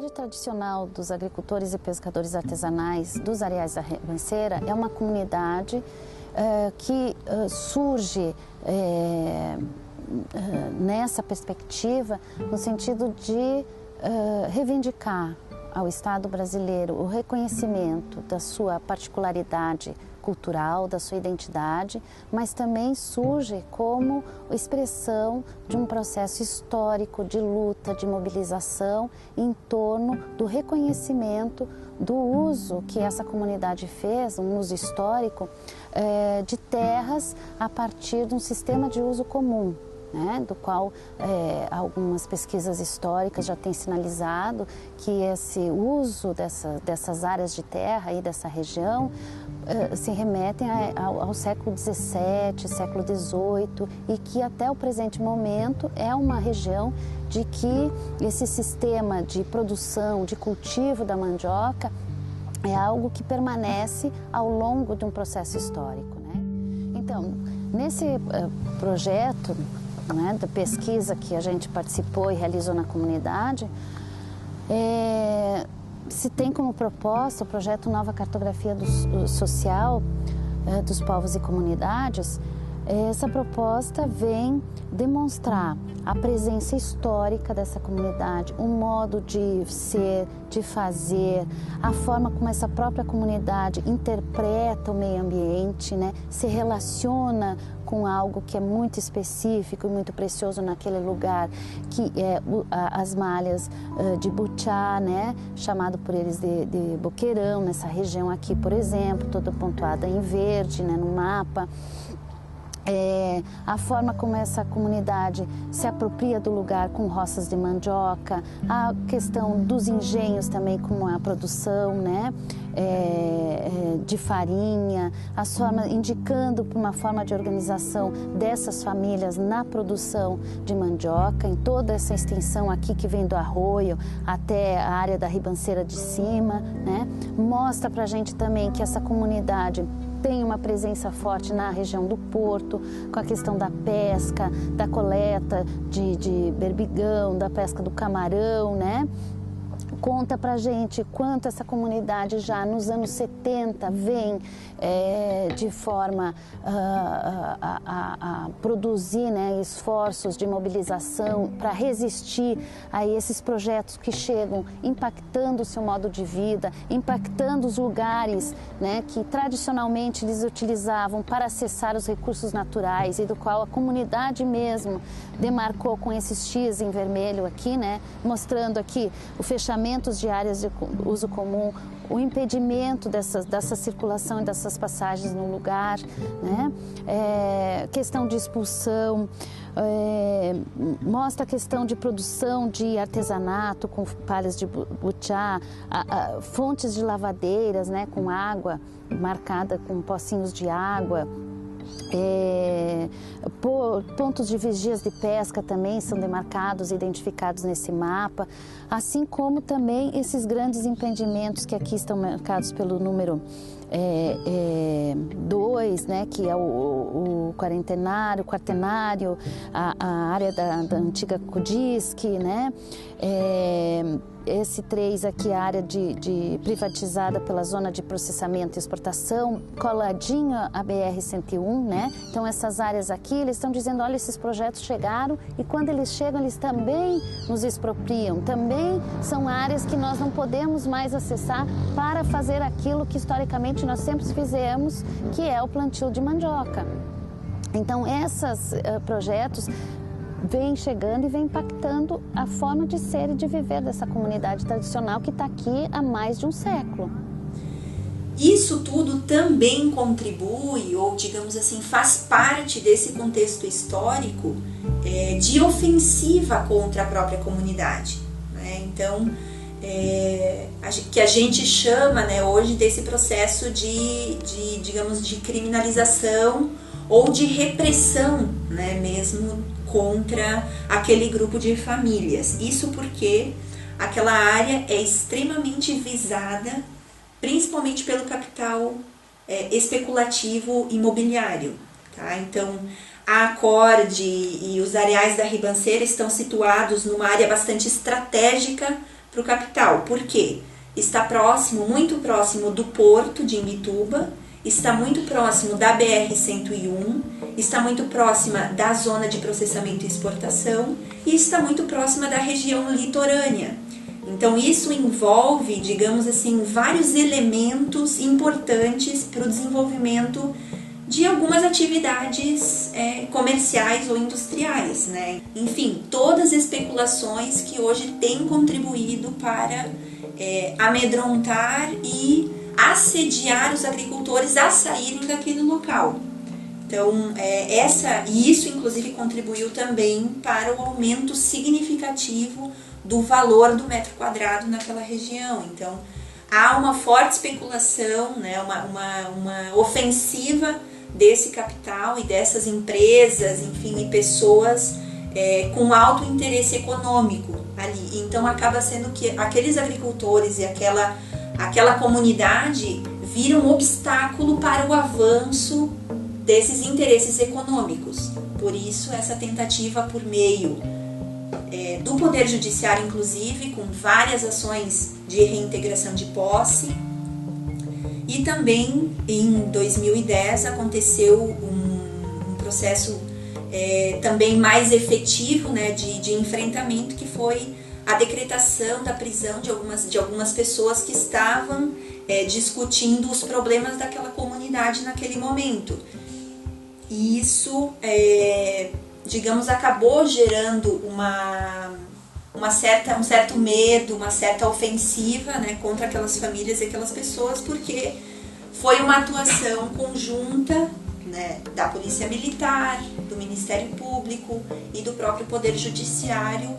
comunidade tradicional dos agricultores e pescadores artesanais dos Areais da Ribanceira é uma comunidade que surge nessa perspectiva no sentido de reivindicar ao Estado brasileiro o reconhecimento da sua particularidade cultural, da sua identidade, mas também surge como expressão de um processo histórico de luta, de mobilização em torno do reconhecimento do uso que essa comunidade fez, um uso histórico, de terras a partir de um sistema de uso comum, né, do qual algumas pesquisas históricas já têm sinalizado que esse uso dessas áreas de terra e dessa região se remetem ao século XVII, século XVIII, e que até o presente momento é uma região de que esse sistema de produção, de cultivo da mandioca é algo que permanece ao longo de um processo histórico, né? Então, nesse projeto, né, da pesquisa que a gente participou e realizou na comunidade, se tem como proposta o projeto Nova Cartografia Social dos Povos e Comunidades. Essa proposta vem demonstrar a presença histórica dessa comunidade, o modo de ser, de fazer, a forma como essa própria comunidade interpreta o meio ambiente, né? Se relaciona com algo que é muito específico e muito precioso naquele lugar, que é as malhas de Butiá, né? Chamado por eles de boqueirão, nessa região aqui, por exemplo, toda pontuada em verde, né, no mapa. A forma como essa comunidade se apropria do lugar com roças de mandioca, a questão dos engenhos também, como a produção, né, de farinha, as formas, indicando uma forma de organização dessas famílias na produção de mandioca, em toda essa extensão aqui que vem do arroio até a área da ribanceira de cima, né, mostra pra gente também que essa comunidade tem uma presença forte na região do Porto, com a questão da pesca, da coleta de berbigão, da pesca do camarão, né? Conta pra gente quanto essa comunidade já nos anos 70 vem de forma a produzir, né, esforços de mobilização para resistir a esses projetos que chegam impactando o seu modo de vida, impactando os lugares, né, que tradicionalmente eles utilizavam para acessar os recursos naturais e do qual a comunidade mesmo demarcou com esses X em vermelho aqui, né, mostrando aqui o fechamento de áreas de uso comum, o impedimento dessa circulação e dessas passagens no lugar, né? Questão de expulsão, mostra a questão de produção de artesanato com palhas de butiá, fontes de lavadeiras, né, com água marcada com pocinhos de água. Pontos de vigias de pesca também são demarcados e identificados nesse mapa, assim como também esses grandes empreendimentos que aqui estão marcados pelo número 2, né, que é o quaternário, a área da antiga Codisc, né, esse 3 aqui, a área de privatizada pela zona de processamento e exportação, coladinho a BR-101, né? Então essas áreas aqui, eles estão dizendo, olha, esses projetos chegaram e quando eles chegam, eles também nos expropriam, também são áreas que nós não podemos mais acessar para fazer aquilo que historicamente nós sempre fizemos, que é o plantio de mandioca. Então esses projetos vem chegando e vem impactando a forma de ser e de viver dessa comunidade tradicional que está aqui há mais de um século. Isso tudo também contribui, ou digamos assim, faz parte desse contexto histórico de ofensiva contra a própria comunidade, né? Então, que a gente chama, né, hoje desse processo digamos, de criminalização ou de repressão, né, mesmo contra aquele grupo de famílias. Isso porque aquela área é extremamente visada, principalmente pelo capital especulativo imobiliário, tá? Então, a Acorde e os Areais da Ribanceira estão situados numa área bastante estratégica para o capital. Por quê? Está próximo, muito próximo do porto de Imbituba, está muito próximo da BR-101, está muito próxima da zona de processamento e exportação e está muito próxima da região litorânea. Então isso envolve, digamos assim, vários elementos importantes para o desenvolvimento de algumas atividades comerciais ou industriais, né? Enfim, todas as especulações que hoje têm contribuído para amedrontar e assediar os agricultores a saírem daquele local. Então, isso inclusive contribuiu também para o aumento significativo do valor do metro quadrado naquela região. Então, há uma forte especulação, né, uma ofensiva desse capital e dessas empresas, enfim, e pessoas com alto interesse econômico ali. Então, acaba sendo que aqueles agricultores e aquela comunidade viram um obstáculo para o avanço desses interesses econômicos. Por isso, essa tentativa por meio do Poder Judiciário, inclusive, com várias ações de reintegração de posse. E também, em 2010, aconteceu um processo também mais efetivo, né, de enfrentamento, que foi a decretação da prisão de algumas pessoas que estavam discutindo os problemas daquela comunidade naquele momento. E isso, digamos, acabou gerando um certo medo, uma certa ofensiva, né, contra aquelas famílias e aquelas pessoas, porque foi uma atuação conjunta, né, da Polícia Militar, do Ministério Público e do próprio Poder Judiciário,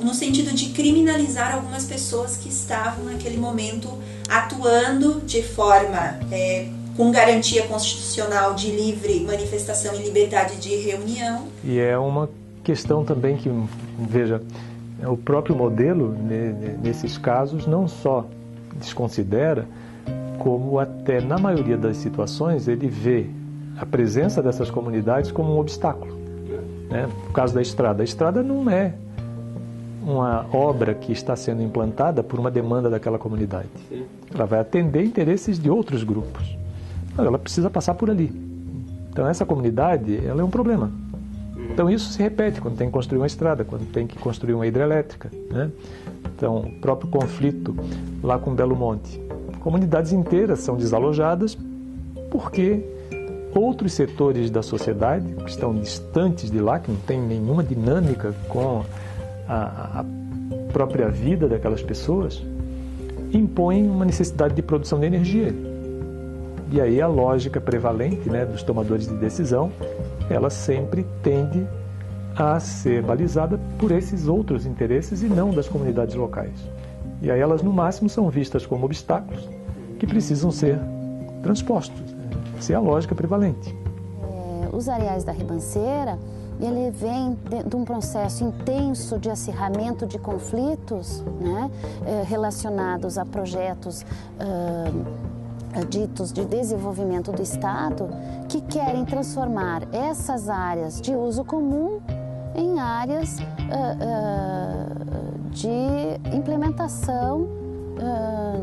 no sentido de criminalizar algumas pessoas que estavam naquele momento atuando de forma com garantia constitucional de livre manifestação e liberdade de reunião. E é uma questão também que, veja, o próprio modelo, nesses casos, não só desconsidera, como até na maioria das situações ele vê a presença dessas comunidades como um obstáculo, né? No caso da estrada, a estrada não é uma obra que está sendo implantada por uma demanda daquela comunidade. Ela vai atender interesses de outros grupos. Ela precisa passar por ali. Então essa comunidade, ela é um problema. Então isso se repete quando tem que construir uma estrada, quando tem que construir uma hidrelétrica, né? Então o próprio conflito lá com Belo Monte. Comunidades inteiras são desalojadas porque outros setores da sociedade que estão distantes de lá, que não tem nenhuma dinâmica com a própria vida daquelas pessoas, impõem uma necessidade de produção de energia. E aí a lógica prevalente, né, dos tomadores de decisão, ela sempre tende a ser balizada por esses outros interesses e não das comunidades locais. E aí elas, no máximo, são vistas como obstáculos que precisam ser transpostos. Essa é a lógica prevalente. Os areais da Ribanceira, ele vem de um processo intenso de acirramento de conflitos, né, relacionados a projetos ditos de desenvolvimento do Estado, que querem transformar essas áreas de uso comum em áreas de implementação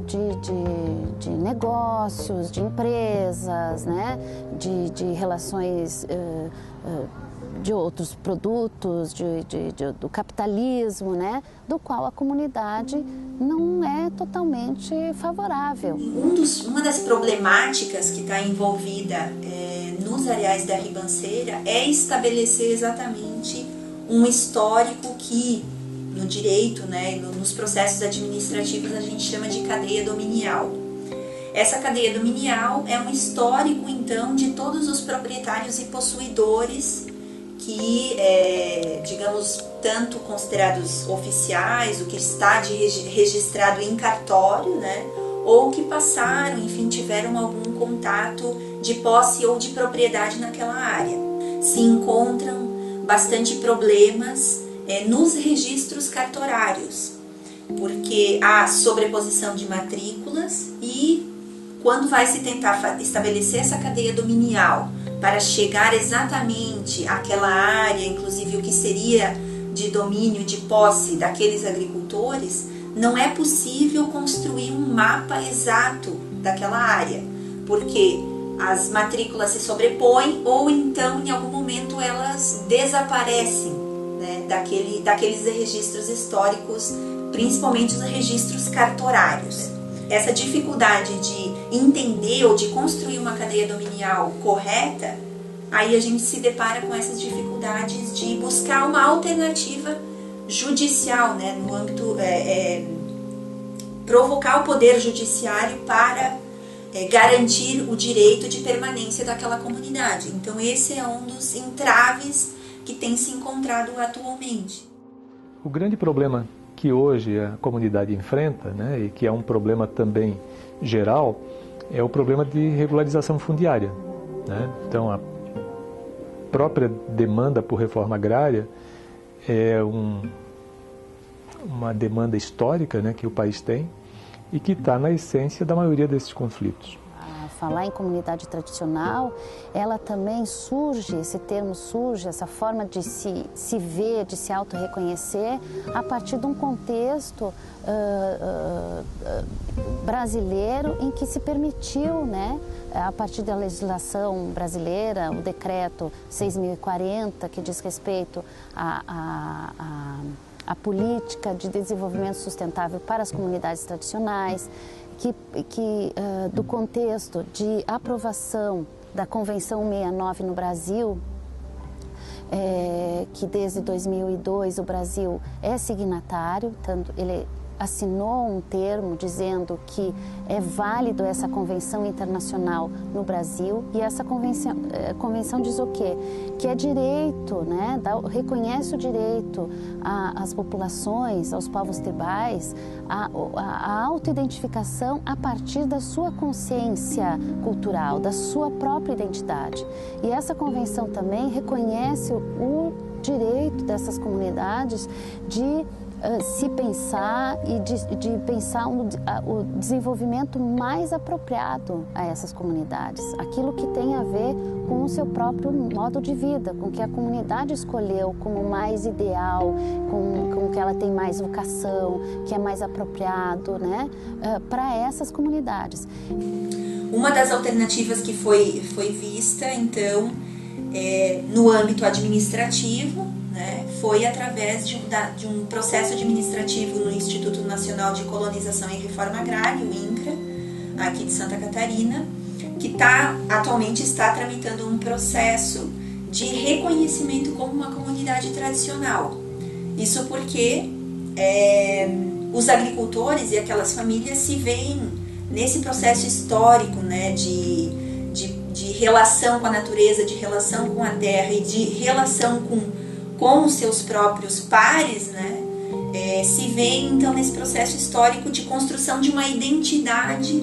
de negócios, de empresas, né, de relações de outros produtos, do capitalismo, né, do qual a comunidade não é totalmente favorável. Uma das problemáticas que está envolvida nos areais da Ribanceira é estabelecer exatamente um histórico que, no direito, né, nos processos administrativos, a gente chama de cadeia dominial. Essa cadeia dominial é um histórico, então, de todos os proprietários e possuidores que, digamos, tanto considerados oficiais, o que está registrado em cartório, né, ou que passaram, enfim, tiveram algum contato de posse ou de propriedade naquela área. Se encontram bastante problemas nos registros cartorários, porque há sobreposição de matrículas e quando vai se tentar estabelecer essa cadeia dominial para chegar exatamente àquela área, inclusive o que seria de domínio, de posse daqueles agricultores, não é possível construir um mapa exato daquela área, porque as matrículas se sobrepõem ou então em algum momento elas desaparecem, né, daqueles registros históricos, principalmente os registros cartorários. Essa dificuldade de entender ou de construir uma cadeia dominial correta, aí a gente se depara com essas dificuldades de buscar uma alternativa judicial, né, no âmbito, provocar o poder judiciário para garantir o direito de permanência daquela comunidade. Então esse é um dos entraves que tem se encontrado atualmente. O grande problema que hoje a comunidade enfrenta, né, e que é um problema também geral, é o problema de regularização fundiária, né? Então a própria demanda por reforma agrária é uma demanda histórica, né, que o país tem e que está na essência da maioria desses conflitos. Falar em comunidade tradicional, ela também surge, esse termo surge, essa forma de se ver, de se auto-reconhecer a partir de um contexto brasileiro em que se permitiu, né, a partir da legislação brasileira, o decreto 6.040, que diz respeito à política de desenvolvimento sustentável para as comunidades tradicionais, do contexto de aprovação da Convenção 69 no Brasil, que desde 2002 o Brasil é signatário, tanto ele assinou um termo dizendo que é válido essa convenção internacional no Brasil, e essa convenção diz o quê? Que é direito, né? Reconhece o direito às populações, aos povos tribais, a autoidentificação a partir da sua consciência cultural, da sua própria identidade. E essa convenção também reconhece o direito dessas comunidades de se pensar e de pensar o desenvolvimento mais apropriado a essas comunidades, aquilo que tem a ver com o seu próprio modo de vida, com o que a comunidade escolheu como mais ideal, com o que ela tem mais vocação, que é mais apropriado, né, para essas comunidades. Uma das alternativas que foi vista, então, no âmbito administrativo, né, foi através de um processo administrativo no Instituto Nacional de Colonização e Reforma Agrária, o INCRA, aqui de Santa Catarina, que atualmente está tramitando um processo de reconhecimento como uma comunidade tradicional. Isso porque os agricultores e aquelas famílias se veem nesse processo histórico, né, de relação com a natureza, de relação com a terra e de relação com os seus próprios pares, né, se veem então nesse processo histórico de construção de uma identidade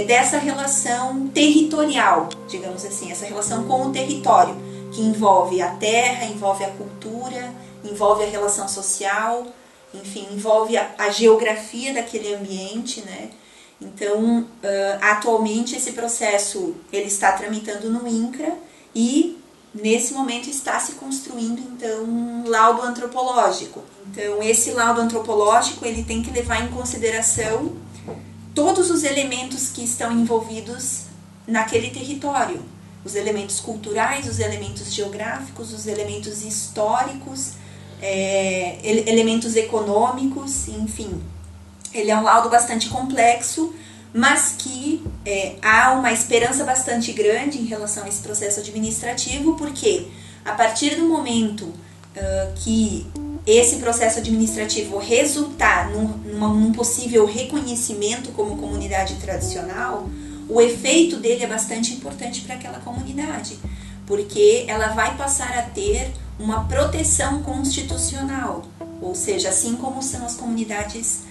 dessa relação territorial, digamos assim, essa relação com o território, que envolve a terra, envolve a cultura, envolve a relação social, enfim, envolve a geografia daquele ambiente, né? Então, atualmente esse processo ele está tramitando no INCRA e nesse momento está se construindo então um laudo antropológico. Então esse laudo antropológico ele tem que levar em consideração todos os elementos que estão envolvidos naquele território, os elementos culturais, os elementos geográficos, os elementos históricos, elementos econômicos, enfim. Ele é um laudo bastante complexo, mas que há uma esperança bastante grande em relação a esse processo administrativo, porque a partir do momento que esse processo administrativo resultar num possível reconhecimento como comunidade tradicional, o efeito dele é bastante importante para aquela comunidade, porque ela vai passar a ter uma proteção constitucional, ou seja, assim como são as comunidades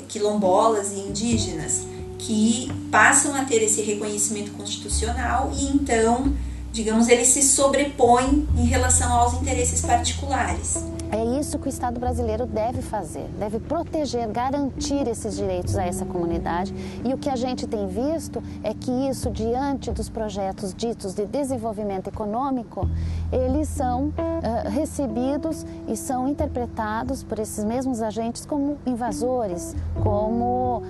quilombolas e indígenas, que passam a ter esse reconhecimento constitucional e então, digamos, ele se sobrepõe em relação aos interesses particulares. É isso que o Estado brasileiro deve fazer, deve proteger, garantir esses direitos a essa comunidade. E o que a gente tem visto é que isso, diante dos projetos ditos de desenvolvimento econômico, eles são recebidos e são interpretados por esses mesmos agentes como invasores, como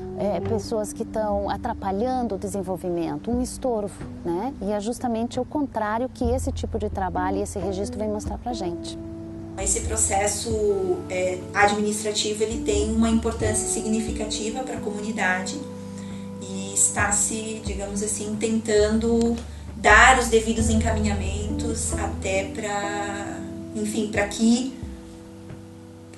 pessoas que estão atrapalhando o desenvolvimento, um estorvo, né? E é justamente o contrário que esse tipo de trabalho e esse registro vem mostrar para a gente. Esse processo administrativo ele tem uma importância significativa para a comunidade e está se, digamos assim, tentando dar os devidos encaminhamentos até para que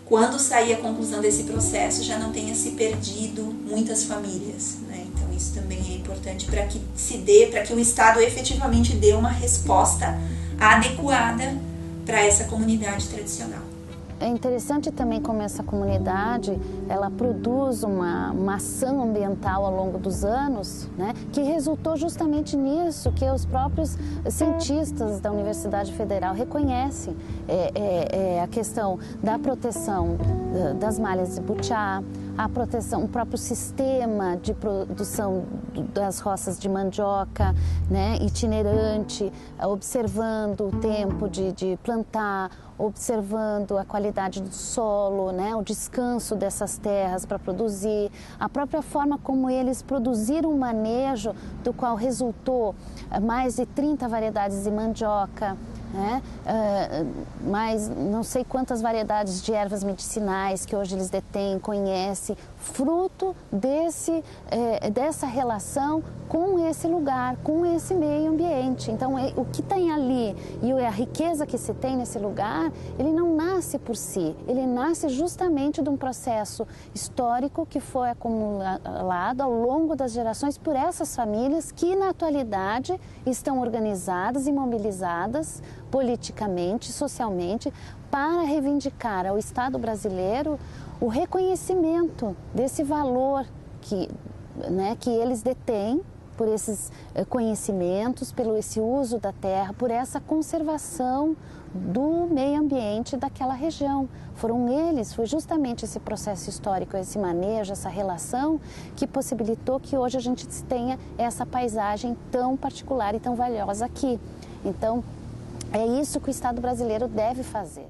quando sair a conclusão desse processo já não tenha se perdido muitas famílias, né? Então isso também é importante para que o Estado efetivamente dê uma resposta adequada para essa comunidade tradicional. É interessante também como essa comunidade, ela produz uma ação ambiental ao longo dos anos, né, que resultou justamente nisso, que os próprios cientistas da Universidade Federal reconhecem a questão da proteção das malhas de butiá, a proteção, o próprio sistema de produção das roças de mandioca, né, itinerante, observando o tempo de plantar, observando a qualidade do solo, né, o descanso dessas terras para produzir, a própria forma como eles produziram um manejo do qual resultou mais de 30 variedades de mandioca, né? Mais não sei quantas variedades de ervas medicinais que hoje eles detêm, conhecem, fruto dessa relação com esse lugar, com esse meio ambiente. Então, o que tem ali e a riqueza que se tem nesse lugar, ele não nasce por si, ele nasce justamente de um processo histórico que foi acumulado ao longo das gerações por essas famílias que, na atualidade, estão organizadas e mobilizadas politicamente, socialmente, para reivindicar ao Estado brasileiro o reconhecimento desse valor que eles detêm por esses conhecimentos, pelo esse uso da terra, por essa conservação do meio ambiente daquela região. Foi justamente esse processo histórico, esse manejo, essa relação que possibilitou que hoje a gente tenha essa paisagem tão particular e tão valiosa aqui. Então, é isso que o Estado brasileiro deve fazer.